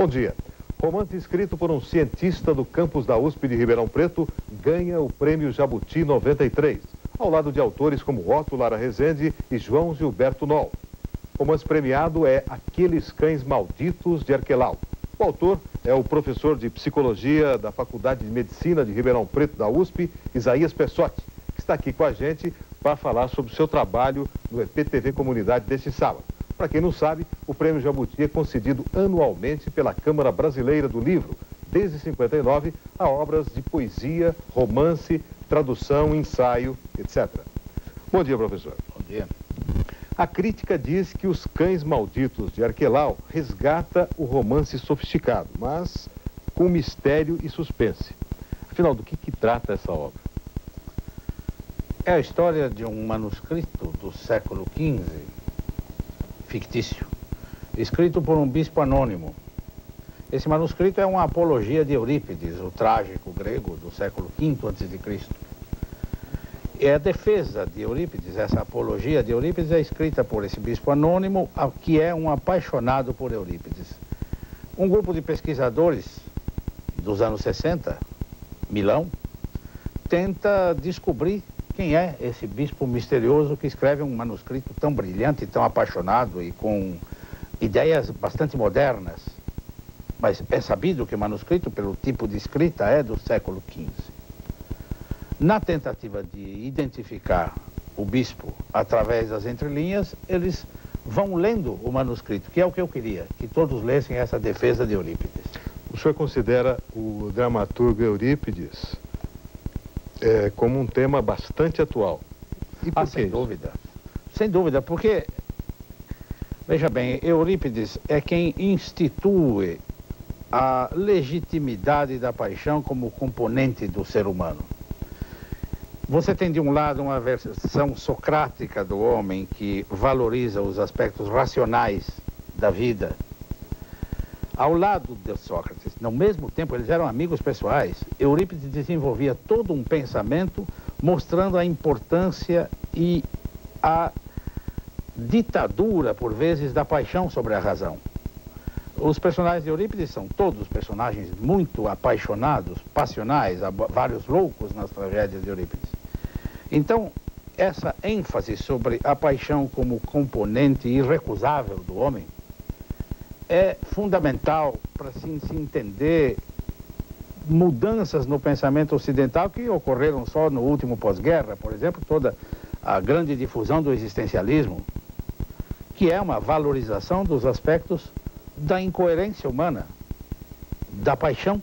Bom dia. Romance escrito por um cientista do campus da USP de Ribeirão Preto ganha o Prêmio Jabuti 93, ao lado de autores como Otto Lara Rezende e João Gilberto Noll. O romance premiado é Aqueles Cães Malditos de Arquelau. O autor é o professor de Psicologia da Faculdade de Medicina de Ribeirão Preto da USP, Isaías Pessotti, que está aqui com a gente para falar sobre o seu trabalho no EPTV Comunidade deste sábado. Para quem não sabe, o Prêmio Jabuti é concedido anualmente pela Câmara Brasileira do Livro, desde 59, a obras de poesia, romance, tradução, ensaio, etc. Bom dia, professor. Bom dia. A crítica diz que Os Cães Malditos de Arquelau resgata o romance sofisticado, mas com mistério e suspense. Afinal, do que trata essa obra? É a história de um manuscrito do século XV, fictício, escrito por um bispo anônimo. Esse manuscrito é uma apologia de Eurípides, o trágico grego do século V a.C. É a defesa de Eurípides, essa apologia de Eurípides é escrita por esse bispo anônimo, que é um apaixonado por Eurípides. Um grupo de pesquisadores dos anos 60, Milão, tenta descobrir quem é esse bispo misterioso que escreve um manuscrito tão brilhante, tão apaixonado e com ideias bastante modernas. Mas é sabido que o manuscrito, pelo tipo de escrita, é do século XV. Na tentativa de identificar o bispo através das entrelinhas, eles vão lendo o manuscrito, que é o que eu queria, que todos lessem essa defesa de Eurípides. O senhor considera o dramaturgo Eurípides como um tema bastante atual? E por que sem isso? dúvida. Sem dúvida, porque, veja bem, Eurípides é quem institui a legitimidade da paixão como componente do ser humano. Você tem de um lado uma versão socrática do homem que valoriza os aspectos racionais da vida. Ao lado de Sócrates, no mesmo tempo, eles eram amigos pessoais. Eurípides desenvolvia todo um pensamento mostrando a importância e a ditadura, por vezes, da paixão sobre a razão. Os personagens de Eurípides são todos personagens muito apaixonados, passionais, há vários loucos nas tragédias de Eurípides. Então, essa ênfase sobre a paixão como componente irrecusável do homem é fundamental para se entender mudanças no pensamento ocidental que ocorreram só no último pós-guerra, por exemplo, toda a grande difusão do existencialismo, que é uma valorização dos aspectos da incoerência humana, da paixão,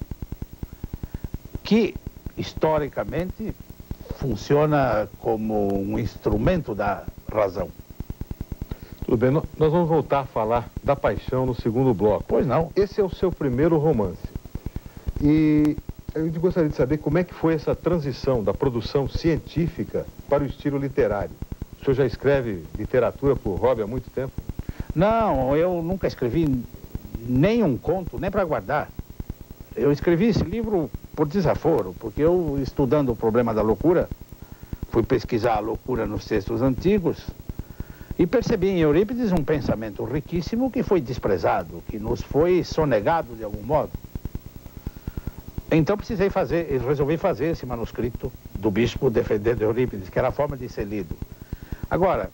que historicamente funciona como um instrumento da razão. Tudo bem, nós vamos voltar a falar da paixão no segundo bloco. Pois não. Esse é o seu primeiro romance. E eu gostaria de saber como é que foi essa transição da produção científica para o estilo literário. O senhor já escreve literatura por hobby há muito tempo? Não, eu nunca escrevi nem um conto, nem para guardar. Eu escrevi esse livro por desaforo, porque eu, estudando o problema da loucura, fui pesquisar a loucura nos textos antigos e percebi em Eurípides um pensamento riquíssimo que foi desprezado, que nos foi sonegado de algum modo. Então resolvi fazer esse manuscrito do bispo defendendo Eurípides, que era a forma de ser lido. Agora,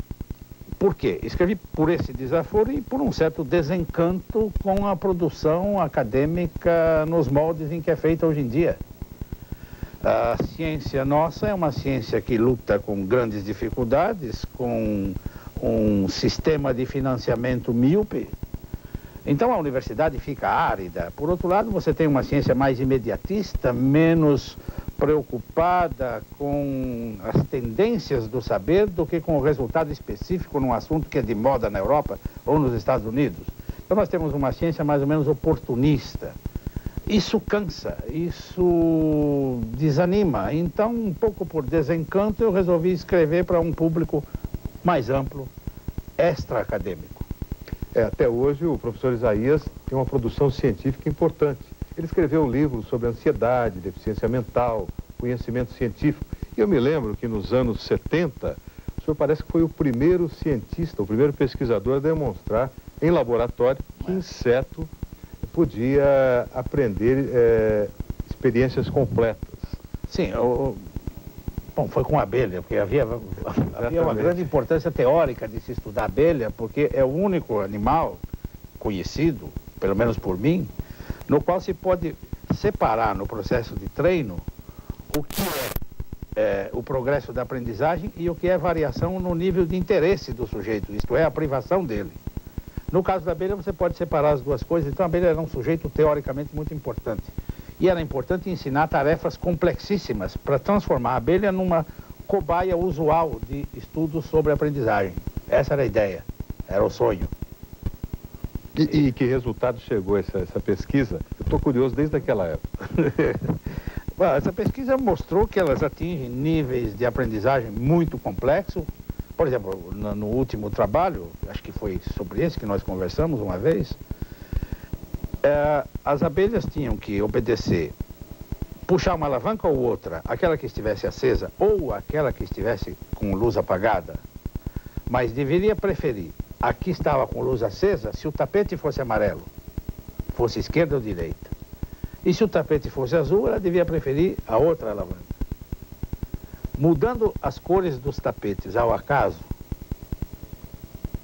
por quê? Escrevi por esse desaforo e por um certo desencanto com a produção acadêmica nos moldes em que é feita hoje em dia. A ciência nossa é uma ciência que luta com grandes dificuldades, com um sistema de financiamento míope. Então a universidade fica árida. Por outro lado, você tem uma ciência mais imediatista, menos preocupada com as tendências do saber do que com o resultado específico num assunto que é de moda na Europa ou nos Estados Unidos. Então nós temos uma ciência mais ou menos oportunista. Isso cansa, isso desanima. Então, um pouco por desencanto, eu resolvi escrever para um público mais amplo, extra-acadêmico. Até hoje o professor Isaías tem uma produção científica importante. Ele escreveu um livro sobre ansiedade, deficiência mental, conhecimento científico. E eu me lembro que nos anos 70, o senhor parece que foi o primeiro cientista, o primeiro pesquisador a demonstrar em laboratório que inseto podia aprender experiências completas. Sim, bom, foi com a abelha, porque havia uma grande importância teórica de se estudar a abelha, porque é o único animal conhecido, pelo menos por mim, no qual se pode separar no processo de treino o que é o progresso da aprendizagem e o que é variação no nível de interesse do sujeito, isto é, a privação dele. No caso da abelha, você pode separar as duas coisas, então a abelha era um sujeito teoricamente muito importante. E era importante ensinar tarefas complexíssimas para transformar a abelha numa cobaia usual de estudos sobre aprendizagem. Essa era a ideia, era o sonho. E que resultado chegou essa pesquisa? Eu estou curioso desde aquela época. Bom, essa pesquisa mostrou que elas atingem níveis de aprendizagem muito complexos. Por exemplo, no último trabalho, acho que foi sobre esse que nós conversamos uma vez, as abelhas tinham que obedecer, puxar uma alavanca ou outra, aquela que estivesse acesa ou aquela que estivesse com luz apagada, mas deveria preferir a que estava com luz acesa se o tapete fosse amarelo, fosse esquerda ou direita. E se o tapete fosse azul, ela devia preferir a outra alavanca. Mudando as cores dos tapetes ao acaso,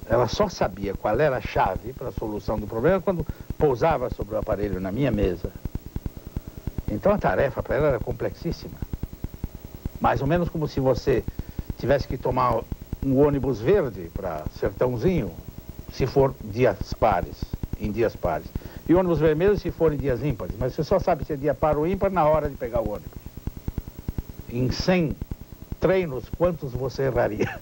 ela só sabia qual era a chave para a solução do problema quando pousava sobre o aparelho na minha mesa. Então a tarefa para ela era complexíssima. Mais ou menos como se você tivesse que tomar um ônibus verde para Sertãozinho, se for em dias pares. E ônibus vermelho se for em dias ímpares. Mas você só sabe se é dia par ou ímpar na hora de pegar o ônibus. Em 100 treinos, quantos você erraria?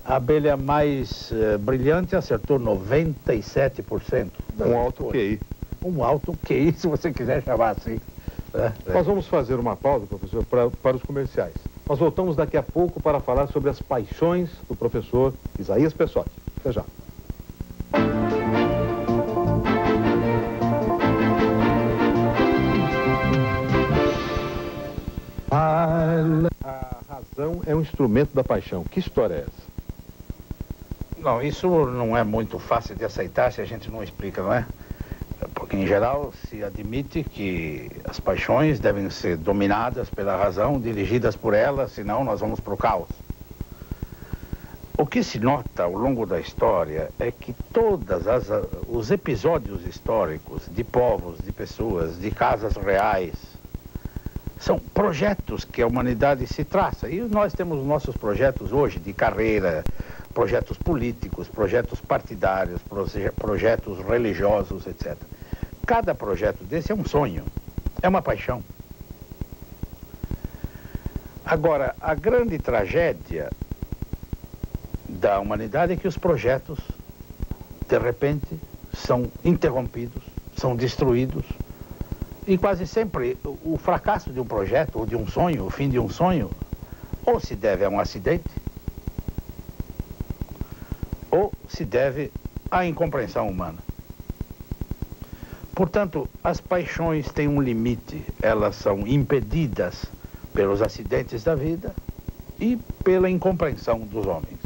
A abelha mais brilhante acertou 97%. Um alto QI. Um alto QI, se você quiser chamar assim. Nós vamos fazer uma pausa, professor, para os comerciais. Nós voltamos daqui a pouco para falar sobre as paixões do professor Isaías Pessotti. Até já. A razão é um instrumento da paixão. Que história é essa? Não, isso não é muito fácil de aceitar se a gente não explica, não é? Porque, em geral, se admite que as paixões devem ser dominadas pela razão, dirigidas por ela, senão nós vamos para o caos. O que se nota ao longo da história é que todos os episódios históricos de povos, de pessoas, de casas reais, são projetos que a humanidade se traça. E nós temos nossos projetos hoje de carreira, projetos políticos, projetos partidários, projetos religiosos, etc. Cada projeto desse é um sonho, é uma paixão. Agora, a grande tragédia da humanidade é que os projetos, de repente, são interrompidos, são destruídos. E quase sempre o fracasso de um projeto, ou de um sonho, o fim de um sonho, ou se deve a um acidente, ou se deve à incompreensão humana. Portanto, as paixões têm um limite, elas são impedidas pelos acidentes da vida e pela incompreensão dos homens.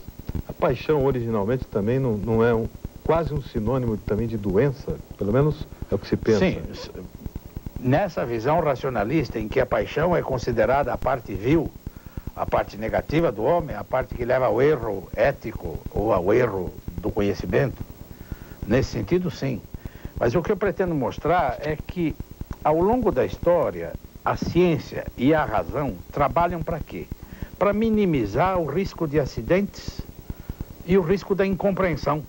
A paixão originalmente também não é quase um sinônimo também de doença? Pelo menos é o que se pensa. Sim, nessa visão racionalista em que a paixão é considerada a parte vil, a parte negativa do homem, a parte que leva ao erro ético ou ao erro do conhecimento, nesse sentido, sim. Mas o que eu pretendo mostrar é que, ao longo da história, a ciência e a razão trabalham para quê? Para minimizar o risco de acidentes e o risco da incompreensão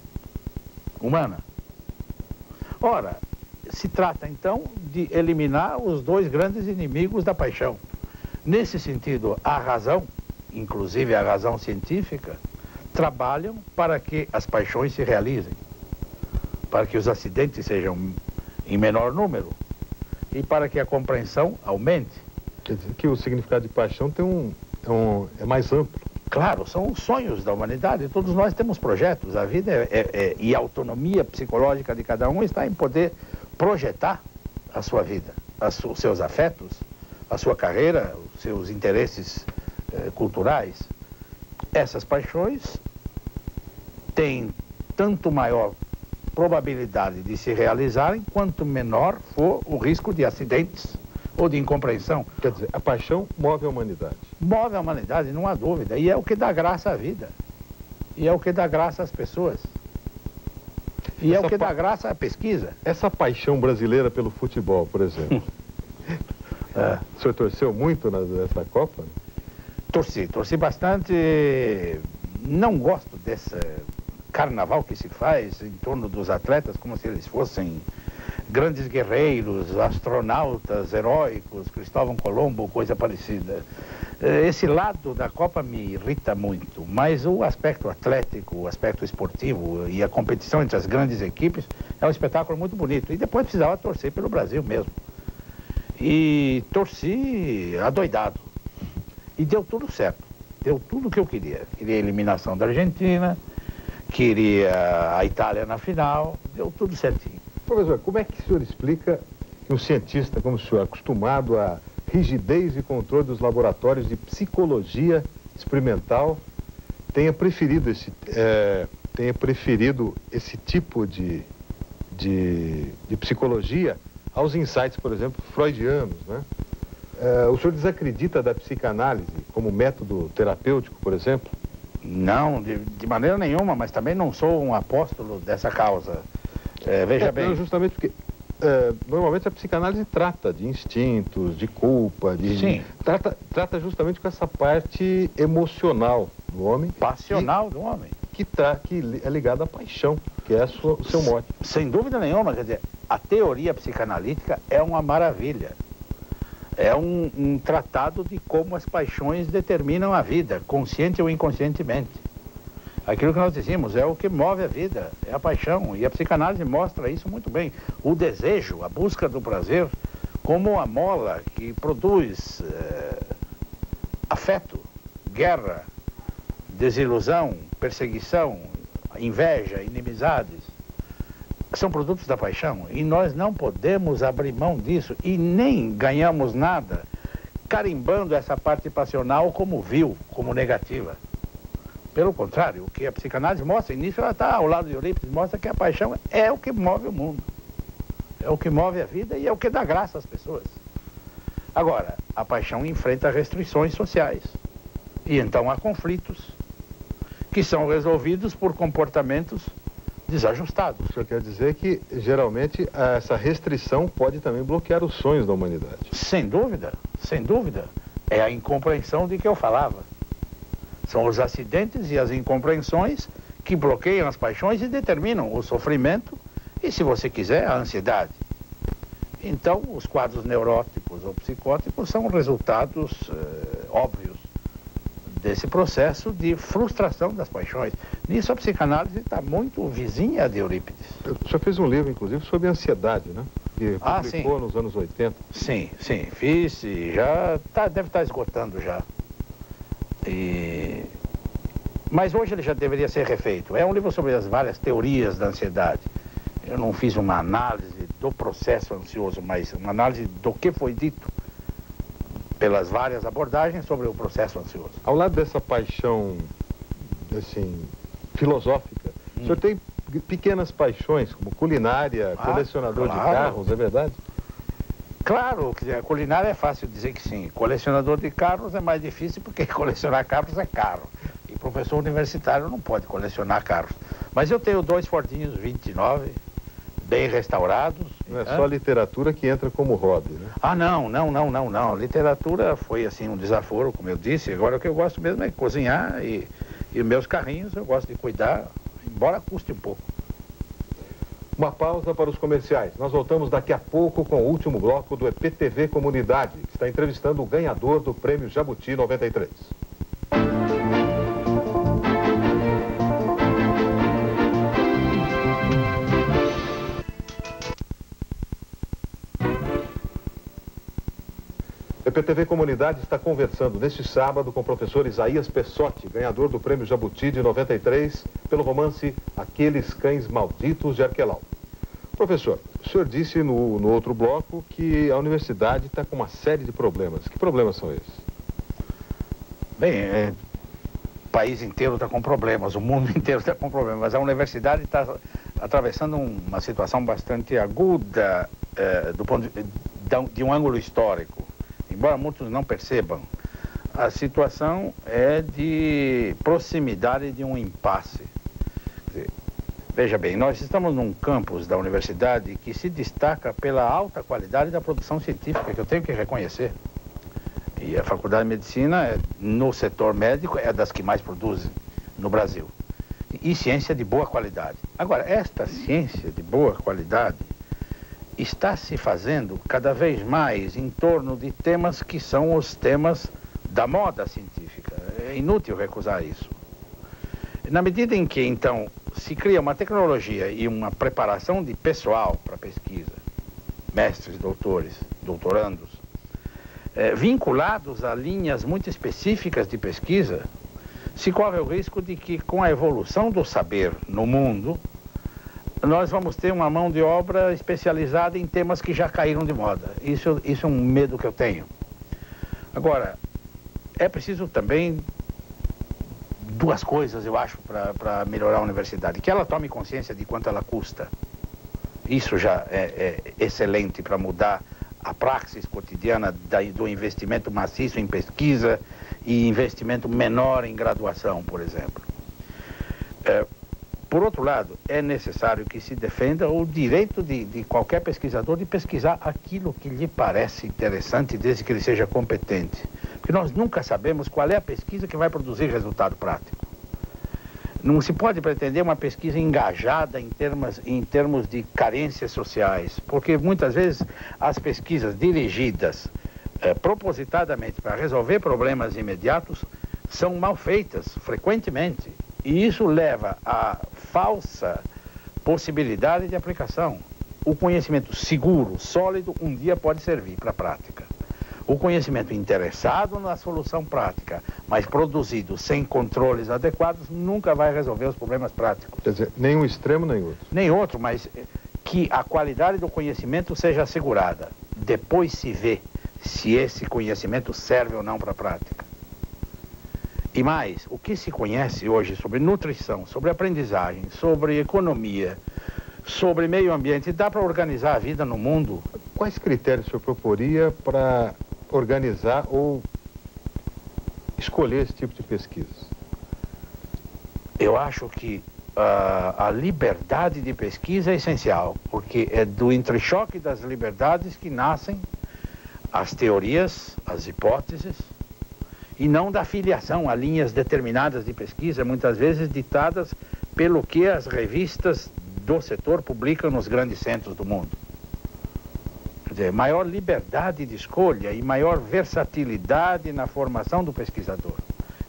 humana. Ora, se trata então de eliminar os dois grandes inimigos da paixão. Nesse sentido, a razão, inclusive a razão científica, trabalham para que as paixões se realizem, para que os acidentes sejam em menor número e para que a compreensão aumente. Quer dizer que o significado de paixão é mais amplo. Claro, são os sonhos da humanidade. Todos nós temos projetos. A vida e a autonomia psicológica de cada um está em poder projetar a sua vida, os seus afetos, a sua carreira, os seus interesses culturais. Essas paixões têm tanto maior probabilidade de se realizarem, quanto menor for o risco de acidentes ou de incompreensão. Quer dizer, a paixão move a humanidade. Move a humanidade, não há dúvida, e é o que dá graça à vida, e é o que dá graça às pessoas, e é o que dá graça à pesquisa. Essa paixão brasileira pelo futebol, por exemplo, o senhor torceu muito nessa Copa? Torci bastante. Não gosto desse carnaval que se faz em torno dos atletas, como se eles fossem grandes guerreiros, astronautas heróicos, Cristóvão Colombo, coisa parecida. Esse lado da Copa me irrita muito, mas o aspecto atlético, o aspecto esportivo e a competição entre as grandes equipes é um espetáculo muito bonito. E depois precisava torcer pelo Brasil mesmo. E torci adoidado. E deu tudo certo. Deu tudo o que eu queria. Queria a eliminação da Argentina, queria a Itália na final, deu tudo certinho. Professor, como é que o senhor explica que um cientista como o senhor, acostumado à rigidez e controle dos laboratórios de psicologia experimental, tenha preferido esse tipo de psicologia aos insights, por exemplo, freudianos, né? O senhor desacredita da psicanálise como método terapêutico, por exemplo? Não, de maneira nenhuma, mas também não sou um apóstolo dessa causa. Veja bem... Não, justamente porque normalmente a psicanálise trata de instintos, de culpa, Sim. Trata justamente com essa parte emocional do homem. Passional do homem. Que é ligada à paixão, que é o seu mote. Sem dúvida nenhuma, quer dizer, a teoria psicanalítica é uma maravilha. É um tratado de como as paixões determinam a vida, consciente ou inconscientemente. Aquilo que nós dizíamos é o que move a vida, é a paixão. E a psicanálise mostra isso muito bem. O desejo, a busca do prazer, como a mola que produz afeto, guerra, desilusão, perseguição, inveja, inimizades. São produtos da paixão e nós não podemos abrir mão disso e nem ganhamos nada carimbando essa parte passional como vil, como negativa. Pelo contrário, o que a psicanálise mostra, e nisso ela está ao lado de Eurípides, mostra que a paixão é o que move o mundo, é o que move a vida e é o que dá graça às pessoas. Agora, a paixão enfrenta restrições sociais e então há conflitos que são resolvidos por comportamentos desajustados. O senhor quer dizer que, geralmente, essa restrição pode também bloquear os sonhos da humanidade? Sem dúvida, sem dúvida. É a incompreensão de que eu falava. São os acidentes e as incompreensões que bloqueiam as paixões e determinam o sofrimento e, se você quiser, a ansiedade. Então, os quadros neuróticos ou psicóticos são resultados óbvios desse processo de frustração das paixões. Nisso a psicanálise está muito vizinha de Eurípides. O senhor fez um livro, inclusive, sobre ansiedade, né? Que publicou nos anos 80. Sim, fiz e já deve estar esgotando já. Mas hoje ele já deveria ser refeito. É um livro sobre as várias teorias da ansiedade. Eu não fiz uma análise do processo ansioso, mas uma análise do que foi dito pelas várias abordagens sobre o processo ansioso. Ao lado dessa paixão, assim, filosófica, o senhor tem pequenas paixões, como culinária, colecionador de carros, é verdade? Claro, a culinária é fácil dizer que sim. Colecionador de carros é mais difícil porque colecionar carros é caro. E professor universitário não pode colecionar carros. Mas eu tenho 2 Fordinhos 29, bem restaurados. Não é só literatura que entra como hobby, né? Ah, não. Literatura foi, assim, um desaforo, como eu disse. Agora o que eu gosto mesmo é cozinhar e meus carrinhos eu gosto de cuidar, embora custe um pouco. Uma pausa para os comerciais. Nós voltamos daqui a pouco com o último bloco do EPTV Comunidade, que está entrevistando o ganhador do Prêmio Jabuti 93. O EPTV Comunidade está conversando neste sábado com o professor Isaías Pessotti, ganhador do Prêmio Jabuti de 93, pelo romance Aqueles Cães Malditos de Arquelau. Professor, o senhor disse no outro bloco que a universidade está com uma série de problemas. Que problemas são esses? Bem, o país inteiro está com problemas, o mundo inteiro está com problemas, mas a universidade está atravessando uma situação bastante aguda do ponto de um ângulo histórico. Embora muitos não percebam, a situação é de proximidade de um impasse. Veja bem, nós estamos num campus da universidade que se destaca pela alta qualidade da produção científica, que eu tenho que reconhecer. E a Faculdade de Medicina, no setor médico, é das que mais produzem no Brasil. E ciência de boa qualidade. Agora, esta ciência de boa qualidade está se fazendo cada vez mais em torno de temas que são os temas da moda científica. É inútil recusar isso. Na medida em que, então, se cria uma tecnologia e uma preparação de pessoal para pesquisa, mestres, doutores, doutorandos, vinculados a linhas muito específicas de pesquisa, se corre o risco de que, com a evolução do saber no mundo, nós vamos ter uma mão de obra especializada em temas que já caíram de moda. Isso é um medo que eu tenho. Agora, é preciso também duas coisas, eu acho, para melhorar a universidade. Que ela tome consciência de quanto ela custa. Isso já é excelente para mudar a praxis cotidiana do investimento maciço em pesquisa e investimento menor em graduação, por exemplo. Por outro lado, é necessário que se defenda o direito de qualquer pesquisador de pesquisar aquilo que lhe parece interessante, desde que ele seja competente. Porque nós nunca sabemos qual é a pesquisa que vai produzir resultado prático. Não se pode pretender uma pesquisa engajada em termos de carências sociais, porque muitas vezes as pesquisas dirigidas propositadamente para resolver problemas imediatos são mal feitas, frequentemente. E isso leva à falsa possibilidade de aplicação. O conhecimento seguro, sólido, um dia pode servir para a prática. O conhecimento interessado na solução prática, mas produzido sem controles adequados, nunca vai resolver os problemas práticos. Quer dizer, nem um extremo, nem outro. Nem outro, mas que a qualidade do conhecimento seja assegurada. Depois se vê se esse conhecimento serve ou não para a prática. E mais, o que se conhece hoje sobre nutrição, sobre aprendizagem, sobre economia, sobre meio ambiente, dá para organizar a vida no mundo? Quais critérios o senhor proporia para organizar ou escolher esse tipo de pesquisas? Eu acho que a liberdade de pesquisa é essencial, porque é do entrechoque das liberdades que nascem as teorias, as hipóteses, e não da filiação a linhas determinadas de pesquisa, muitas vezes ditadas pelo que as revistas do setor publicam nos grandes centros do mundo. Quer dizer, maior liberdade de escolha e maior versatilidade na formação do pesquisador.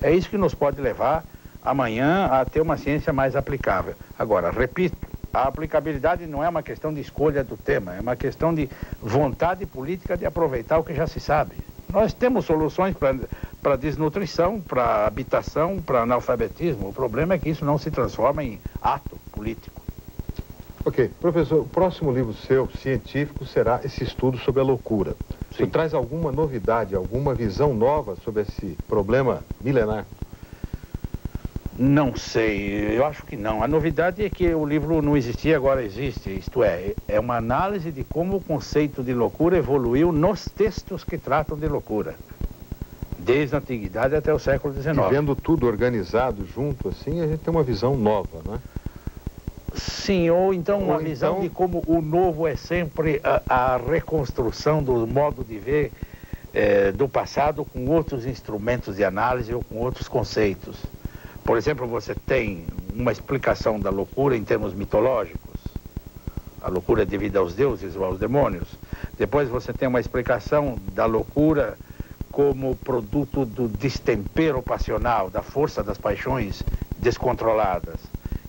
É isso que nos pode levar amanhã a ter uma ciência mais aplicável. Agora, repito, a aplicabilidade não é uma questão de escolha do tema, é uma questão de vontade política de aproveitar o que já se sabe. Nós temos soluções para desnutrição, para habitação, para analfabetismo. O problema é que isso não se transforma em ato político. Ok. Professor, o próximo livro seu, científico, será esse estudo sobre a loucura. Você traz alguma novidade, alguma visão nova sobre esse problema milenar? Não sei, eu acho que não. A novidade é que o livro não existia, agora existe. Isto é uma análise de como o conceito de loucura evoluiu nos textos que tratam de loucura, desde a antiguidade até o século XIX. E vendo tudo organizado junto assim, a gente tem uma visão nova, né? Sim, ou então uma visão de como o novo é sempre a reconstrução do modo de ver do passado com outros instrumentos de análise ou com outros conceitos. Por exemplo, você tem uma explicação da loucura em termos mitológicos. A loucura é devida aos deuses ou aos demônios. Depois você tem uma explicação da loucura como produto do destempero passional, da força das paixões descontroladas.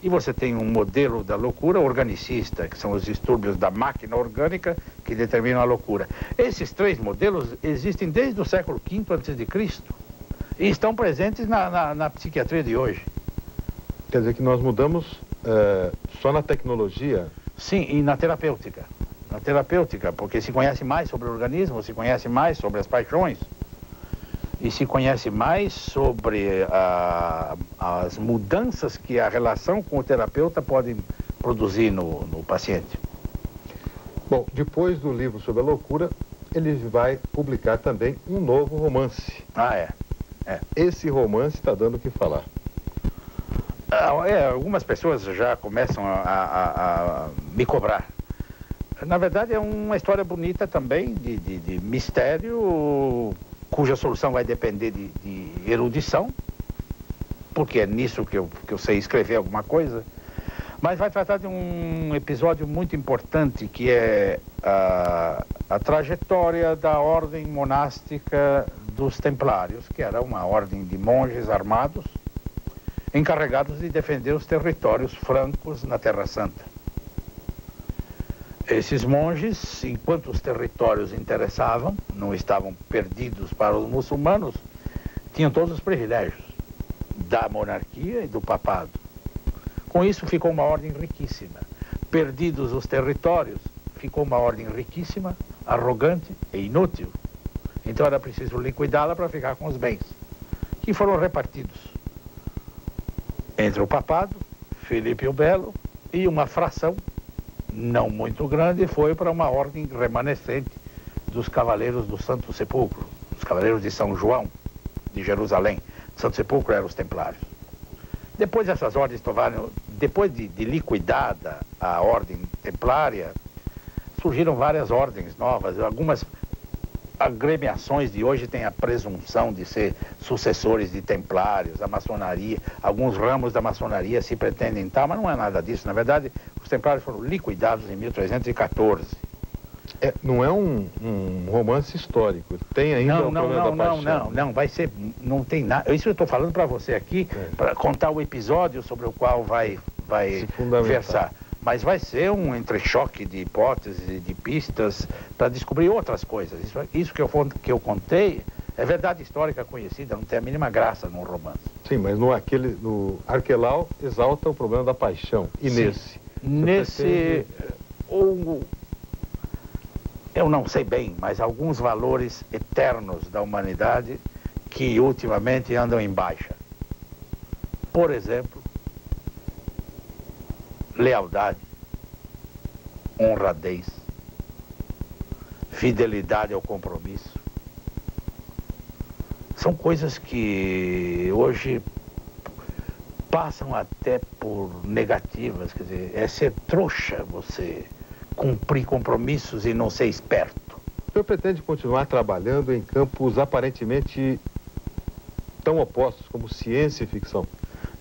E você tem um modelo da loucura organicista, que são os distúrbios da máquina orgânica que determinam a loucura. Esses três modelos existem desde o século V a.C. e estão presentes na psiquiatria de hoje. Quer dizer que nós mudamos só na tecnologia? Sim, e na terapêutica. Na terapêutica, porque se conhece mais sobre o organismo, se conhece mais sobre as paixões, e se conhece mais sobre as mudanças que a relação com o terapeuta pode produzir no paciente. Bom, depois do livro sobre a loucura, ele vai publicar também um novo romance. Ah, é. Esse romance está dando o que falar. Algumas pessoas já começam a me cobrar. Na verdade, é uma história bonita também, de mistério, cuja solução vai depender de erudição, porque é nisso que eu sei escrever alguma coisa. Mas vai tratar de um episódio muito importante, que é a trajetória da ordem monástica dos Templários, que era uma ordem de monges armados, encarregados de defender os territórios francos na Terra Santa. Esses monges, enquanto os territórios interessavam, não estavam perdidos para os muçulmanos, tinham todos os privilégios da monarquia e do papado. Com isso ficou uma ordem riquíssima. Perdidos os territórios, ficou uma ordem riquíssima, arrogante e inútil. Então era preciso liquidá-la para ficar com os bens, que foram repartidos entre o papado, Filipe o Belo, e uma fração, não muito grande, foi para uma ordem remanescente dos Cavaleiros do Santo Sepulcro, os Cavaleiros de São João, de Jerusalém. Santo Sepulcro eram os Templários. Depois essas ordens tomaram, depois de liquidada a ordem templária, surgiram várias ordens novas. Algumas agremiações de hoje têm a presunção de ser sucessores de templários, a maçonaria, alguns ramos da maçonaria se pretendem tal, mas não é nada disso. Na verdade, os templários foram liquidados em 1314. Não é um romance histórico, tem ainda o problema da paixão. Não, vai ser, não tem nada. Isso eu estou falando para você aqui, para contar o episódio sobre o qual vai versar. Mas vai ser um entrechoque de hipóteses e de pistas para descobrir outras coisas. Isso que eu contei é verdade histórica conhecida, não tem a mínima graça num romance. Sim, mas no Arquelau exalta o problema da paixão. E sim. Nesse... Eu não sei bem, mas alguns valores eternos da humanidade que ultimamente andam em baixa. Por exemplo, lealdade, honradez, fidelidade ao compromisso. São coisas que hoje passam até por negativas, quer dizer, é ser trouxa você cumprir compromissos e não ser esperto. O senhor pretende continuar trabalhando em campos aparentemente tão opostos como ciência e ficção?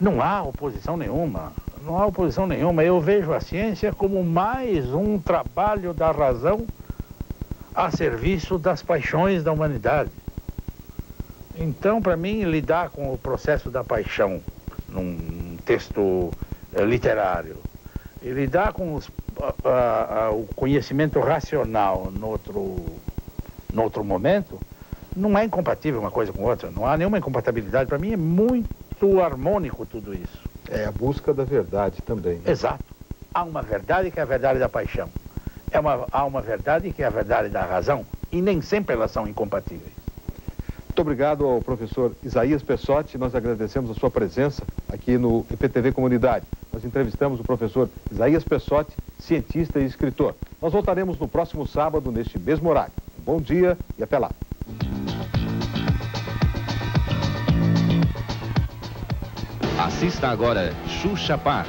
Não há oposição nenhuma. Não há oposição nenhuma. Eu vejo a ciência como mais um trabalho da razão a serviço das paixões da humanidade. Então, para mim, lidar com o processo da paixão num texto literário e lidar com o conhecimento racional no outro momento, não é incompatível uma coisa com outra. Não há nenhuma incompatibilidade. Para mim é muito harmônico tudo isso. É a busca da verdade também. Exato. Há uma verdade que é a verdade da paixão. Há uma verdade que é a verdade da razão. E nem sempre elas são incompatíveis. Muito obrigado ao professor Isaías Pessotti. Nós agradecemos a sua presença aqui no IPTV Comunidade. Nós entrevistamos o professor Isaías Pessotti, cientista e escritor. Nós voltaremos no próximo sábado, neste mesmo horário. Um bom dia e até lá. Assista agora Xuxa Park.